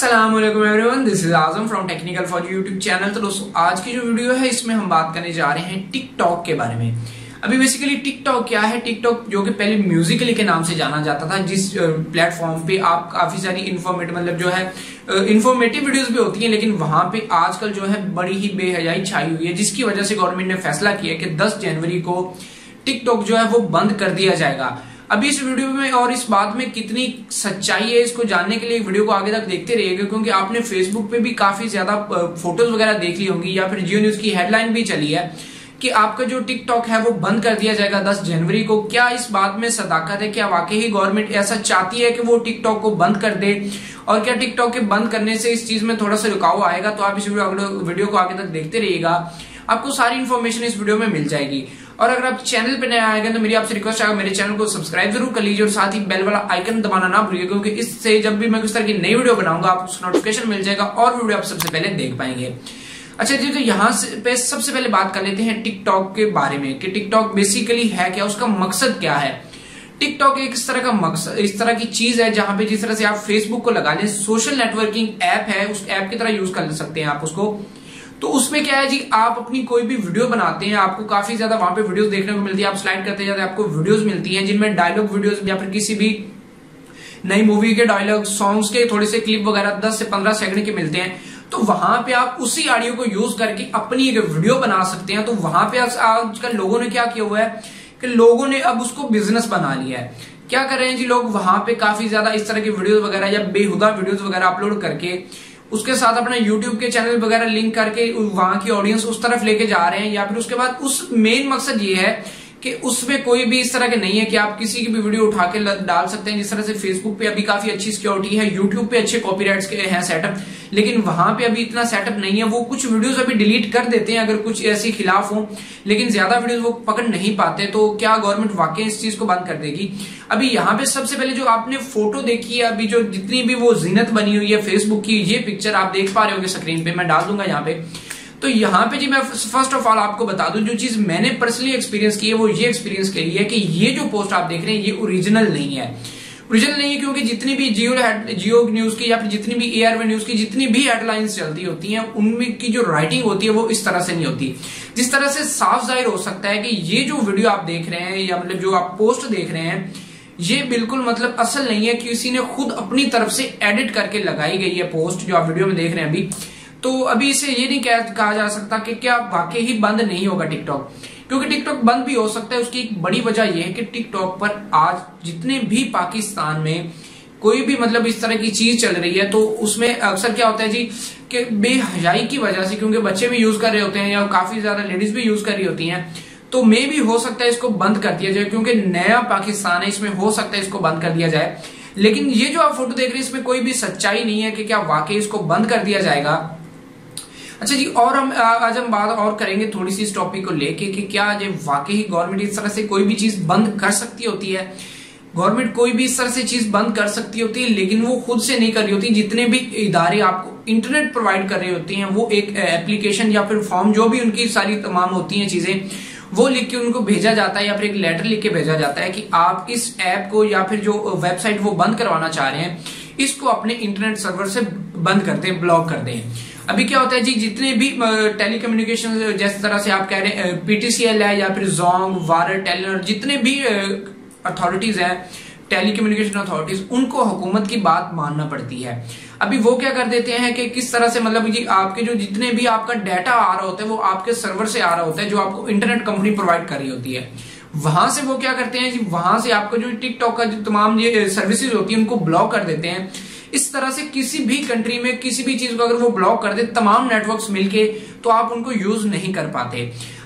अस्सलाम वालेकुम everyone, this is Azam from technical for YouTube channel. तो दोस्तों आज की जो वीडियो है इसमें हम बात करने जा रहे हैं टिकटॉक के बारे में। अभी बेसिकली टिकटॉक क्या है? टिकटॉक जो कि पहले म्यूजिकली के नाम से जाना जाता था, जिस प्लेटफॉर्म पे आप काफी सारी इन्फॉर्मेटिव मतलब जो है इन्फॉर्मेटिव वीडियोस भी होती हैं, लेकिन वहां पे आजकल जो है बड़ी ही बेहयाई छाई हुई है, जिसकी वजह से गवर्नमेंट ने फैसला किया कि 10 जनवरी को टिकटॉक जो है वो बंद कर दिया जाएगा। अभी इस वीडियो में और इस बात में कितनी सच्चाई है इसको जानने के लिए वीडियो को आगे तक देखते रहिएगा, क्योंकि आपने फेसबुक पे भी काफी ज्यादा फोटोज वगैरह देख ली होंगी या फिर जियो न्यूज की हेडलाइन भी चली है कि आपका जो टिकटॉक है वो बंद कर दिया जाएगा 10 जनवरी को। क्या इस बात में सदाकत है? क्या वाकई ही गवर्नमेंट ऐसा चाहती है कि वो टिकटॉक को बंद कर दे? और क्या टिकटॉक के बंद करने से इस चीज में थोड़ा सा रुकाव आएगा? तो आप इस वीडियो को आगे तक देखते रहिएगा, आपको सारी इन्फॉर्मेशन इस वीडियो में मिल जाएगी। और अगर आप चैनल पे नए आएंगे तो मेरी आपसे रिक्वेस्ट है मेरे चैनल को सब्सक्राइब जरूर कर लीजिए और साथ ही बेल वाला आइकन दबाना ना भूलिए, क्योंकि इससे जब भी मैं किस तरह की नई वीडियो बनाऊंगा आपको उसका नोटिफिकेशन मिल जाएगा और वीडियो आप सबसे पहले देख पाएंगे। अच्छा जी, तो यहाँ पे सबसे पहले बात कर लेते हैं टिकटॉक के बारे में कि टिकटॉक बेसिकली है क्या, उसका मकसद क्या है। टिकटॉक एक इस तरह का मकसद, इस तरह की चीज है जहां पे जिस तरह से आप फेसबुक को लगा लें, सोशल नेटवर्किंग ऐप है, उस ऐप की तरह यूज कर सकते हैं आप उसको। तो उसमें क्या है जी, आप अपनी कोई भी वीडियो बनाते हैं, आपको काफी ज्यादा वहां पे वीडियोस देखने को मिलती है, आप स्लाइड करते जाते हैं, आपको वीडियोस मिलती हैं जिनमें डायलॉग वीडियोस या फिर किसी भी नई मूवी के डायलॉग, सॉन्ग्स के थोड़े से क्लिप वगैरह 10 से 15 सेकंड के मिलते हैं। तो वहां पे आप उसी ऑडियो को यूज करके अपनी एक वीडियो बना सकते हैं। तो वहां पे आजकल लोगों ने क्या किया हुआ है कि लोगों ने अब उसको बिजनेस बना लिया है। क्या कर रहे हैं जी लोग, वहां पे काफी ज्यादा इस तरह की वीडियोस वगैरह या बेहुदा वीडियोस वगैरह अपलोड करके उसके साथ अपना यूट्यूब के चैनल वगैरह लिंक करके वहां की ऑडियंस उस तरफ लेके जा रहे हैं। या फिर उसके बाद उस मेन मकसद ये है कि उसमें कोई भी इस तरह के नहीं है कि आप किसी की भी वीडियो उठा के डाल सकते हैं। जिस तरह से फेसबुक पे अभी काफी अच्छी सिक्योरिटी है, यूट्यूब पे अच्छे कॉपीराइट्स के हैं सेटअप, लेकिन वहां पे अभी इतना सेटअप नहीं है। वो कुछ वीडियोस अभी डिलीट कर देते हैं अगर कुछ ऐसी खिलाफ हो, लेकिन ज्यादा वीडियोस वो पकड़ नहीं पाते। तो क्या गवर्नमेंट वाकई इस चीज को बंद कर देगी? अभी यहाँ पे सबसे पहले जो आपने फोटो देखी है, अभी जो जितनी भी वो जीनत बनी हुई है फेसबुक की, ये पिक्चर आप देख पा रहे होंगे स्क्रीन पे, मैं डाल दूंगा यहाँ पे। तो यहाँ पे जी मैं फर्स्ट ऑफ ऑल आपको बता दूं, जो चीज मैंने पर्सनली एक्सपीरियंस की है वो ये एक्सपीरियंस की है कि ये जो पोस्ट आप देख रहे हैं ये ओरिजिनल नहीं है। ओरिजिनल नहीं है क्योंकि जितनी भी जियो न्यूज की या फिर जितनी भी एआरवे न्यूज की जितनी भी हेडलाइंस चलती होती हैं, उनमें की जो राइटिंग होती है वो इस तरह से नहीं होती। जिस तरह से साफ जाहिर हो सकता है कि ये जो वीडियो आप देख रहे हैं या मतलब जो आप पोस्ट देख रहे हैं, ये बिल्कुल मतलब असल नहीं है, किसी ने खुद अपनी तरफ से एडिट करके लगाई गई है पोस्ट जो आप वीडियो में देख रहे हैं अभी। तो अभी इसे ये नहीं कहा जा सकता कि क्या वाकई ही बंद नहीं होगा टिकटॉक, क्योंकि टिकटॉक बंद भी हो सकता है। उसकी एक बड़ी वजह यह है कि टिकटॉक पर आज जितने भी पाकिस्तान में कोई भी मतलब इस तरह की चीज चल रही है, तो उसमें अक्सर क्या होता है जी कि बेहयाई की वजह से, क्योंकि बच्चे भी यूज कर रहे होते हैं या काफी ज्यादा लेडीज भी यूज कर रही होती हैं, तो मे भी हो सकता है इसको बंद कर दिया जाए, क्योंकि नया पाकिस्तान है, इसमें हो सकता है इसको बंद कर दिया जाए। लेकिन ये जो आप फोटो देख रहे हैं इसमें कोई भी सच्चाई नहीं है कि क्या वाकई इसको बंद कर दिया जाएगा। अच्छा जी, और आज हम बात और करेंगे थोड़ी सी इस टॉपिक को लेके कि क्या ये वाकई ही गवर्नमेंट इस तरह से कोई भी चीज बंद कर सकती होती है। गवर्नमेंट कोई भी इस तरह से चीज बंद कर सकती होती है, लेकिन वो खुद से नहीं कर रही होती। जितने भी इदारे आपको इंटरनेट प्रोवाइड कर रही होती हैं, वो एक एप्लीकेशन या फिर फॉर्म, जो भी उनकी सारी तमाम होती हैं चीजें, वो लिख के उनको भेजा जाता है या फिर एक लेटर लिख के भेजा जाता है कि आप इस ऐप को या फिर जो वेबसाइट वो बंद करवाना चाह रहे हैं, इसको अपने इंटरनेट सर्वर से बंद कर दें, ब्लॉक कर दें। अभी क्या होता है जी, जितने भी टेलीकम्युनिकेशन, जिस तरह से आप कह रहे हैं पीटीसीएल है या फिर जोंग, वायर, टेलीनॉर, जितने भी अथॉरिटीज हैं, टेलीकम्युनिकेशन अथॉरिटीज, उनको हुकूमत की बात मानना पड़ती है। अभी वो क्या कर देते हैं कि किस तरह से मतलब जी आपके जो जितने भी आपका डाटा आ रहा होता है वो आपके सर्वर से आ रहा होता है, जो आपको इंटरनेट कंपनी प्रोवाइड कर रही होती है। वहां से वो क्या करते हैं जी, वहां से आपको जो टिकटॉक का जो तमाम ये सर्विसेज होती है उनको ब्लॉक कर देते हैं। इस तरह से किसी भी कंट्री में किसी भी चीज को अगर वो ब्लॉक कर दे तमाम नेटवर्क्स मिलके, तो आप उनको यूज नहीं कर पाते।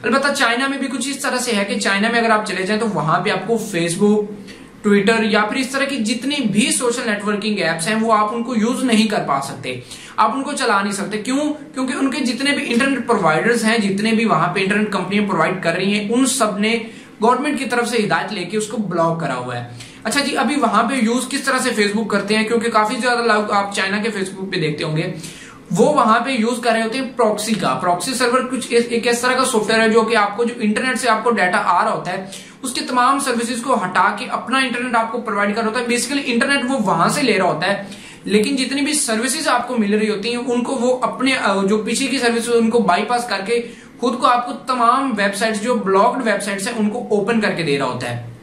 अलबत्ता चाइना में भी कुछ इस तरह से है कि चाइना में अगर आप चले जाएं तो वहां पे आपको फेसबुक, ट्विटर या फिर इस तरह की जितनी भी सोशल नेटवर्किंग एप्स हैं वो आप उनको यूज नहीं कर पा सकते, आप उनको चला नहीं सकते। क्यों? क्योंकि उनके जितने भी इंटरनेट प्रोवाइडर्स हैं, जितने भी वहां पे इंटरनेट कंपनियां प्रोवाइड कर रही हैं, उन सब ने गवर्नमेंट की तरफ से हिदायत लेके उसको ब्लॉक करा हुआ है। अच्छा जी, अभी वहां पे यूज किस तरह से फेसबुक करते हैं, क्योंकि काफी ज्यादा लोग आप चाइना के फेसबुक पे देखते होंगे, वो वहां पे यूज कर रहे होते हैं प्रॉक्सी का। प्रॉक्सी सर्वर कुछ एक इस तरह का सॉफ्टवेयर है जो कि आपको जो इंटरनेट से आपको डाटा आ रहा होता है उसके तमाम सर्विसेज को हटा के अपना इंटरनेट आपको प्रोवाइड कर रहा होता है। बेसिकली इंटरनेट वो वहां से ले रहा होता है लेकिन जितनी भी सर्विसेज आपको मिल रही होती हैं उनको वो अपने जो पीछे की सर्विस उनको बाईपास करके खुद को आपको तमाम वेबसाइट्स जो ब्लॉक्ड वेबसाइट्स हैं उनको ओपन करके दे रहा होता है।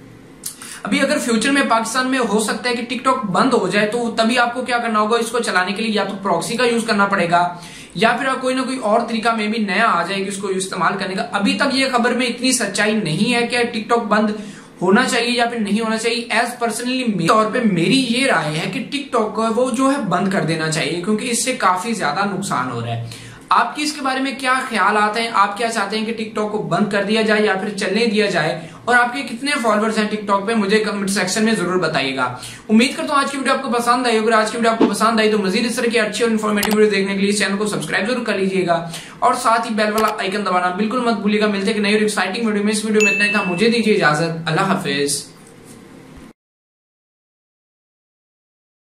अभी अगर फ्यूचर में पाकिस्तान में हो सकता है कि टिकटॉक बंद हो जाए, तो तभी आपको क्या करना होगा, इसको चलाने के लिए या तो प्रॉक्सी का यूज करना पड़ेगा या फिर कोई ना कोई और तरीका में भी नया आ जाएगा इसको इस्तेमाल करने का। अभी तक ये खबर में इतनी सच्चाई नहीं है कि टिकटॉक बंद होना चाहिए या फिर नहीं होना चाहिए। एज पर्सनली तौर पे मेरी ये राय है कि टिकटॉक वो जो है बंद कर देना चाहिए, क्योंकि इससे काफी ज्यादा नुकसान हो रहा है। आपकी इसके बारे में क्या ख्याल आते हैं? आप क्या चाहते हैं कि टिकटॉक को बंद कर दिया जाए या फिर चलने दिया जाए? और आपके कितने फॉलोअर्स हैं टिकटॉक पे, मुझे कमेंट सेक्शन में जरूर बताइएगा। उम्मीद करता हूं आज की वीडियो आपको पसंद आई। अगर आज की वीडियो आपको पसंद आई तो मजीद इस तरह की अच्छी और इन्फॉर्मेटिव वीडियो देखने के लिए चैनल को सब्सक्राइब जरूर कर लीजिएगा और साथ ही बेल वाला आइकन दबाना बिल्कुल मत भूलिएगा। मिलते हैं नई और एक्साइटिंग वीडियो में। इस वीडियो में इतना ही था, मुझे दीजिए इजाजत। अल्लाह हाफिज।